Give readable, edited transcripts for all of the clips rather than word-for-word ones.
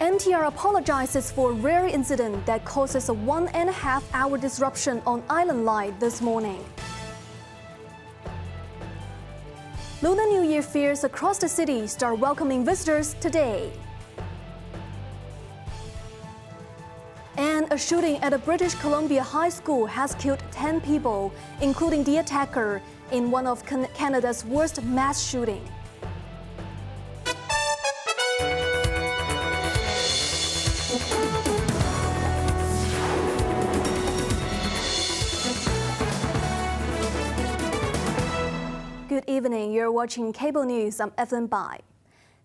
MTR apologizes for a rare incident that causes a 1.5-hour disruption on Island Line this morning. Lunar New Year fairs across the city start welcoming visitors today. And a shooting at a British Columbia high school has killed 10 people, including the attacker, in one of Canada's worst mass shootings. Good evening, you're watching Cable News. I'm Evelyn Bai.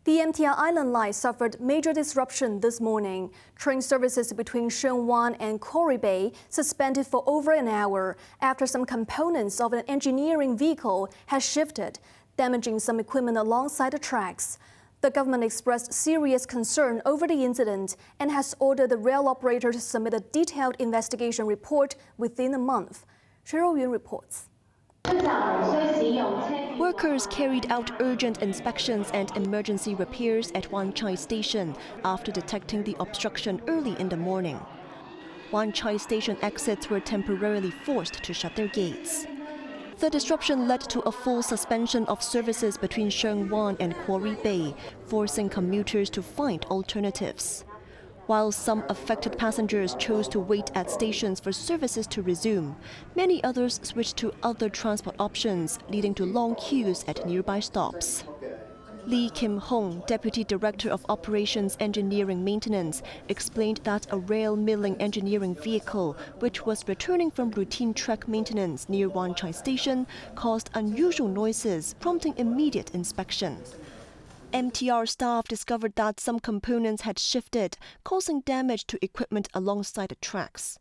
The MTR Island Line suffered major disruption this morning. Train services between Sheung Wan and Quarry Bay suspended for over an hour after some components of an engineering vehicle had shifted, damaging some equipment alongside the tracks. The government expressed serious concern over the incident and has ordered the rail operator to submit a detailed investigation report within a month. Cheryl Yun reports. Workers carried out urgent inspections and emergency repairs at Wan Chai Station after detecting the obstruction early in the morning. Wan Chai Station exits were temporarily forced to shut their gates. The disruption led to a full suspension of services between Sheung Wan and Quarry Bay, forcing commuters to find alternatives. While some affected passengers chose to wait at stations for services to resume, many others switched to other transport options, leading to long queues at nearby stops. Lee Kim Hong, Deputy Director of Operations Engineering Maintenance, explained that a rail milling engineering vehicle, which was returning from routine track maintenance near Wan Chai Station, caused unusual noises, prompting immediate inspection. MTR staff discovered that some components had shifted, causing damage to equipment alongside the tracks.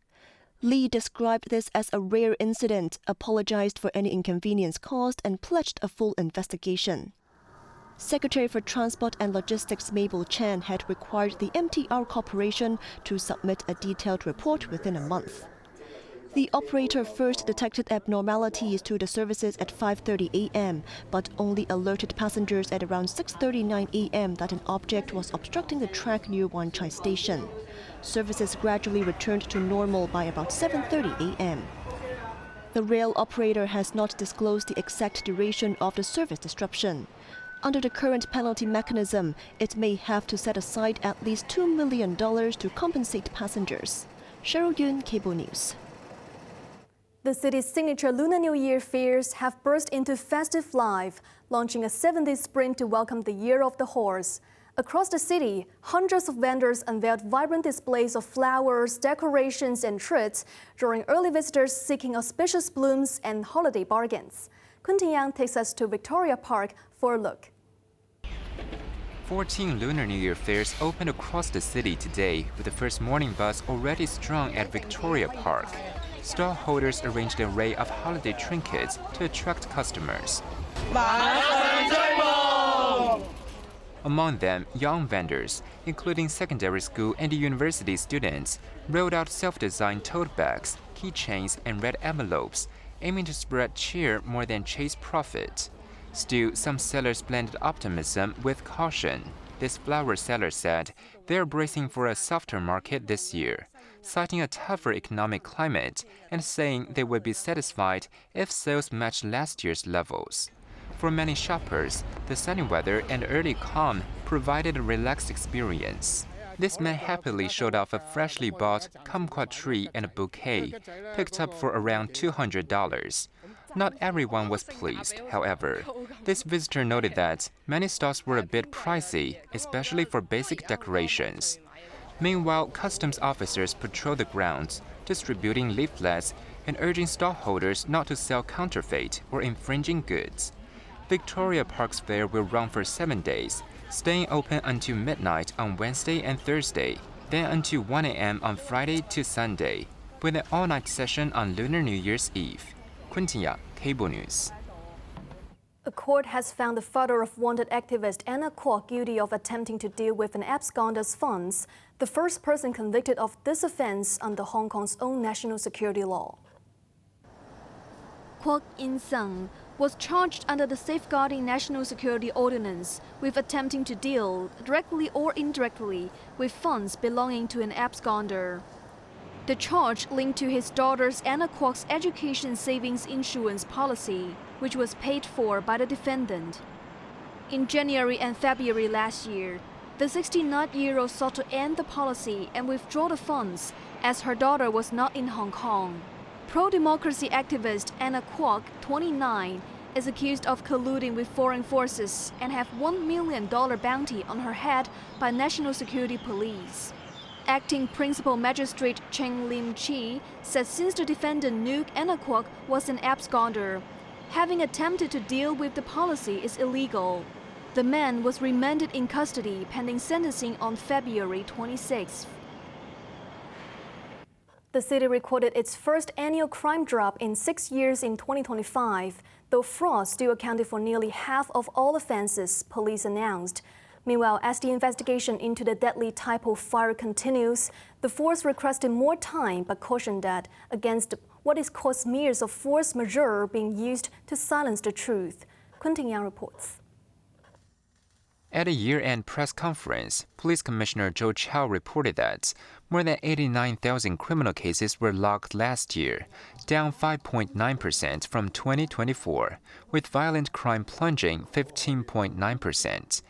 Lee described this as a rare incident, apologized for any inconvenience caused, and pledged a full investigation. Secretary for Transport and Logistics Mabel Chan had required the MTR Corporation to submit a detailed report within a month. The operator first detected abnormalities to the services at 5:30 a.m., but only alerted passengers at around 6:39 a.m. that an object was obstructing the track near Wan Chai Station. Services gradually returned to normal by about 7:30 a.m. The rail operator has not disclosed the exact duration of the service disruption. Under the current penalty mechanism, it may have to set aside at least $2 million to compensate passengers. Cheryl Yun, Cable News. The city's signature Lunar New Year fairs have burst into festive life, launching a 7-day sprint to welcome the Year of the Horse. Across the city, hundreds of vendors unveiled vibrant displays of flowers, decorations, and treats, drawing early visitors seeking auspicious blooms and holiday bargains. Quentin Yang takes us to Victoria Park for a look. 14 Lunar New Year fairs opened across the city today, with the first morning buzz already strong at Victoria Park. Stall holders arranged an array of holiday trinkets to attract customers. Among them, young vendors, including secondary school and university students, rolled out self-designed tote bags, keychains, and red envelopes, aiming to spread cheer more than chase profit. Still, some sellers blended optimism with caution. This flower seller said they're bracing for a softer market this year, citing a tougher economic climate and saying they would be satisfied if sales matched last year's levels. For many shoppers, the sunny weather and early calm provided a relaxed experience. This man happily showed off a freshly bought kumquat tree and a bouquet, picked up for around $200. Not everyone was pleased, however. This visitor noted that many stalls were a bit pricey, especially for basic decorations. Meanwhile, customs officers patrol the grounds, distributing leaflets and urging stallholders not to sell counterfeit or infringing goods. Victoria Park's fair will run for 7 days, staying open until midnight on Wednesday and Thursday, then until 1 a.m. on Friday to Sunday, with an all-night session on Lunar New Year's Eve. Quentin Yang, Cable News. A court has found the father of wanted activist Anna Kwok guilty of attempting to deal with an absconder's funds, the first person convicted of this offense under Hong Kong's own national security law. Kwok In-sung, was charged under the Safeguarding National Security Ordinance with attempting to deal, directly or indirectly, with funds belonging to an absconder. The charge linked to his daughter's Anna Kwok's education savings insurance policy, which was paid for by the defendant. In January and February last year, the 69-year-old sought to end the policy and withdraw the funds as her daughter was not in Hong Kong. Pro-democracy activist Anna Kwok, 29, is accused of colluding with foreign forces and have $1 million bounty on her head by National Security Police. Acting Principal Magistrate Cheng Lim Chi said since the defendant knew Anna Kwok was an absconder, having attempted to deal with the policy is illegal. The man was remanded in custody pending sentencing on February 26th. The city recorded its first annual crime drop in 6 years in 2025, though fraud still accounted for nearly half of all offenses, police announced. Meanwhile, as the investigation into the deadly typo fire continues, the force requested more time but cautioned that against what is called smears of force majeure being used to silence the truth. Quentin Yang reports. At a year-end press conference, Police Commissioner Zhou Chao reported that more than 89,000 criminal cases were logged last year, down 5.9% from 2024, with violent crime plunging 15.9%.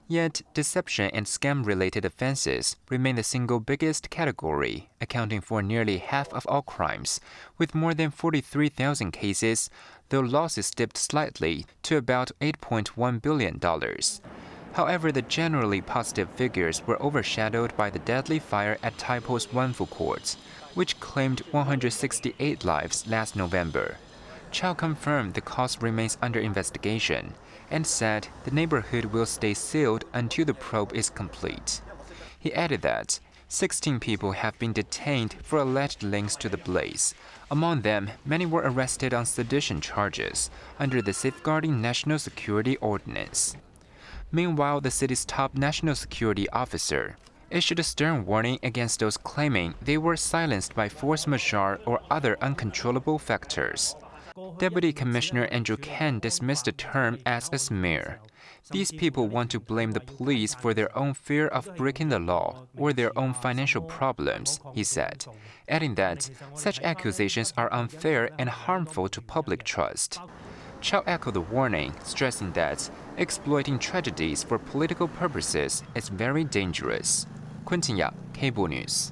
Yet, deception and scam-related offenses remain the single biggest category, accounting for nearly half of all crimes, with more than 43,000 cases, though losses dipped slightly to about $8.1 billion. However, the generally positive figures were overshadowed by the deadly fire at Taipo's Wanfu Court, which claimed 168 lives last November. Chao confirmed the cause remains under investigation and said the neighborhood will stay sealed until the probe is complete. He added that 16 people have been detained for alleged links to the blaze. Among them, many were arrested on sedition charges under the Safeguarding National Security Ordinance. Meanwhile, the city's top national security officer issued a stern warning against those claiming they were silenced by force majeure or other uncontrollable factors. Deputy Commissioner Andrew Ken dismissed the term as a smear. These people want to blame the police for their own fear of breaking the law or their own financial problems, he said, adding that such accusations are unfair and harmful to public trust. Chao echoed the warning, stressing that exploiting tragedies for political purposes is very dangerous. Quentin Yang, Cable News.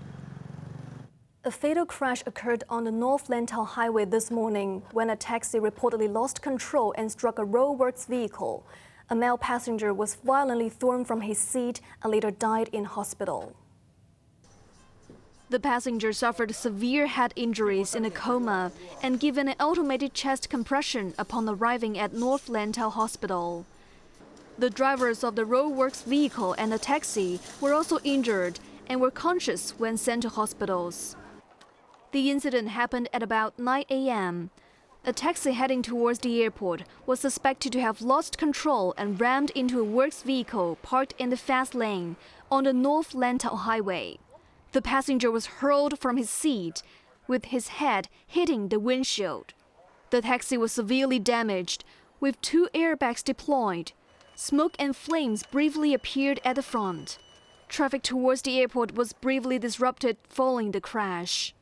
A fatal crash occurred on the North Lantau Highway this morning when a taxi reportedly lost control and struck a roadworks vehicle. A male passenger was violently thrown from his seat and later died in hospital. The passenger suffered severe head injuries in a coma and given an automated chest compression upon arriving at North Lantau Hospital. The drivers of the roadworks vehicle and the taxi were also injured and were conscious when sent to hospitals. The incident happened at about 9 a.m. A taxi heading towards the airport was suspected to have lost control and rammed into a works vehicle parked in the fast lane on the North Lantau Highway. The passenger was hurled from his seat, with his head hitting the windshield. The taxi was severely damaged, with 2 airbags deployed. Smoke and flames briefly appeared at the front. Traffic towards the airport was briefly disrupted following the crash.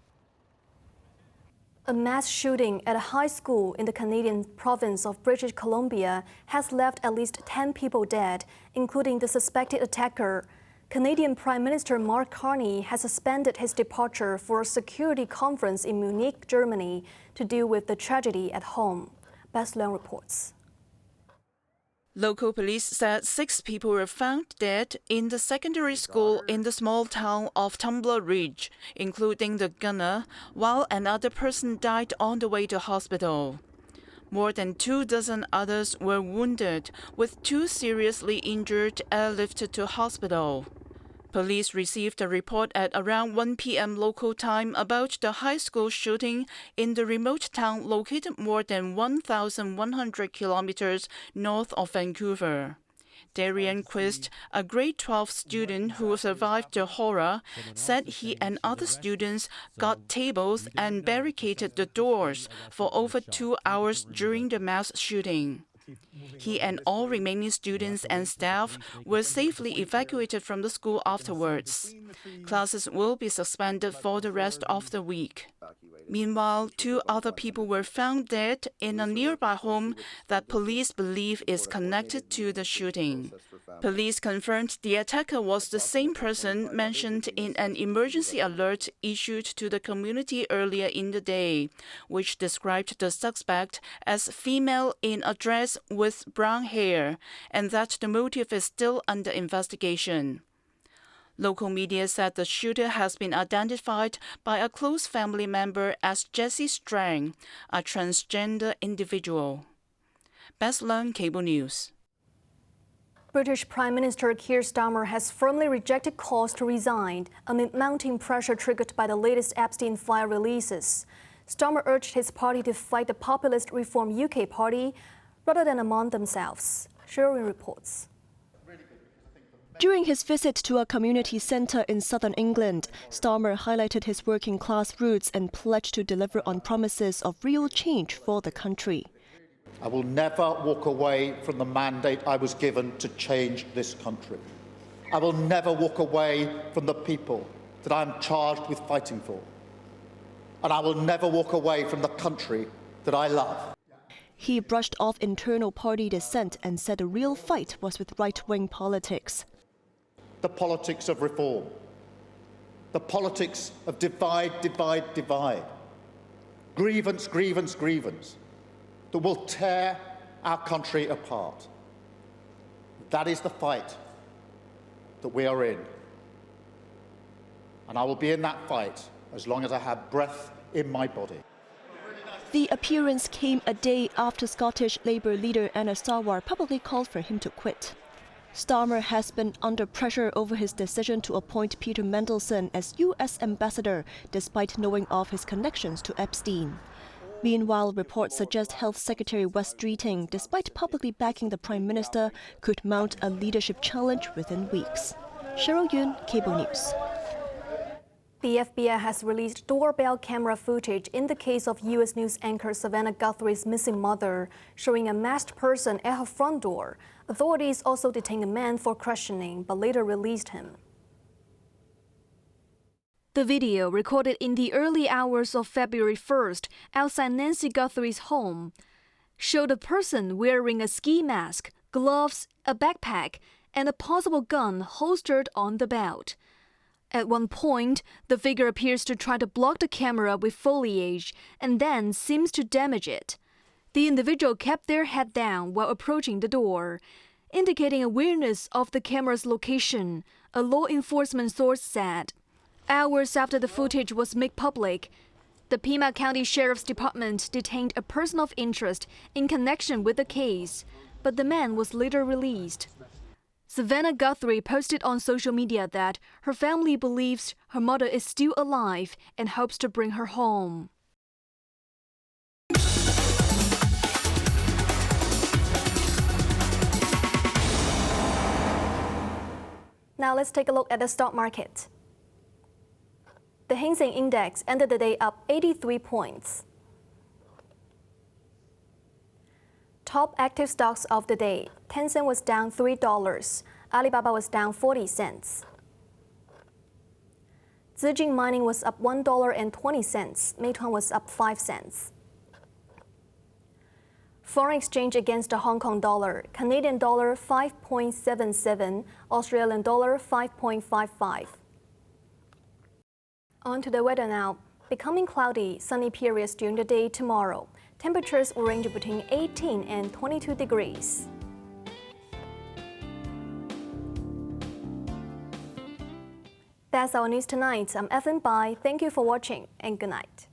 A mass shooting at a high school in the Canadian province of British Columbia has left at least 10 people dead, including the suspected attacker. Canadian Prime Minister Mark Carney has suspended his departure for a security conference in Munich, Germany, to deal with the tragedy at home. Bess Leung reports. Local police said 6 people were found dead in the secondary school in the small town of Tumbler Ridge, including the gunner, while another person died on the way to hospital. More than 24 others were wounded, with 2 seriously injured airlifted to hospital. Police received a report at around 1 p.m. local time about the high school shooting in the remote town located more than 1,100 kilometers north of Vancouver. Darian Quist, a grade 12 student who survived the horror, said he and other students got tables and barricaded the doors for over 2 hours during the mass shooting. He and all remaining students and staff were safely evacuated from the school afterwards. Classes will be suspended for the rest of the week. Meanwhile, 2 other people were found dead in a nearby home that police believe is connected to the shooting. Police confirmed the attacker was the same person mentioned in an emergency alert issued to the community earlier in the day, which described the suspect as female in a dress with brown hair, and that the motive is still under investigation. Local media said the shooter has been identified by a close family member as Jesse Strang, a transgender individual. Best Learn Cable News. British Prime Minister Keir Starmer has firmly rejected calls to resign amid mounting pressure triggered by the latest Epstein file releases. Starmer urged his party to fight the populist Reform UK Party rather than among themselves. Sherwin reports. During his visit to a community centre in southern England, Starmer highlighted his working class roots and pledged to deliver on promises of real change for the country. I will never walk away from the mandate I was given to change this country. I will never walk away from the people that I am charged with fighting for. And I will never walk away from the country that I love. He brushed off internal party dissent and said the real fight was with right-wing politics. The politics of reform, the politics of divide, divide, divide, grievance, grievance, grievance, that will tear our country apart. That is the fight that we are in. And I will be in that fight as long as I have breath in my body. The appearance came a day after Scottish Labour leader Anna Sawar publicly called for him to quit. Starmer has been under pressure over his decision to appoint Peter Mandelson as US ambassador, despite knowing of his connections to Epstein. Meanwhile, reports suggest Health Secretary Wes Streeting, despite publicly backing the Prime Minister, could mount a leadership challenge within weeks. Cheryl Yun, Cable News. The FBI has released doorbell camera footage in the case of U.S. News anchor Savannah Guthrie's missing mother, showing a masked person at her front door. Authorities also detained a man for questioning, but later released him. The video, recorded in the early hours of February 1st outside Nancy Guthrie's home, showed a person wearing a ski mask, gloves, a backpack, and a possible gun holstered on the belt. At one point, the figure appears to try to block the camera with foliage and then seems to damage it. The individual kept their head down while approaching the door, indicating awareness of the camera's location, a law enforcement source said. Hours after the footage was made public, the Pima County Sheriff's Department detained a person of interest in connection with the case, but the man was later released. Savannah Guthrie posted on social media that her family believes her mother is still alive and hopes to bring her home. Now let's take a look at the stock market. The Hang Seng Index ended the day up 83 points. Top active stocks of the day. Tencent was down $3. Alibaba was down 40 cents. Zijin Mining was up $1.20. Meituan was up 5 cents. Foreign exchange against the Hong Kong dollar. Canadian dollar 5.77, Australian dollar 5.55. On to the weather now. Becoming cloudy, sunny periods during the day tomorrow. Temperatures will range between 18 and 22 degrees. That's our news tonight. I'm Evelyn Bai. Thank you for watching and good night.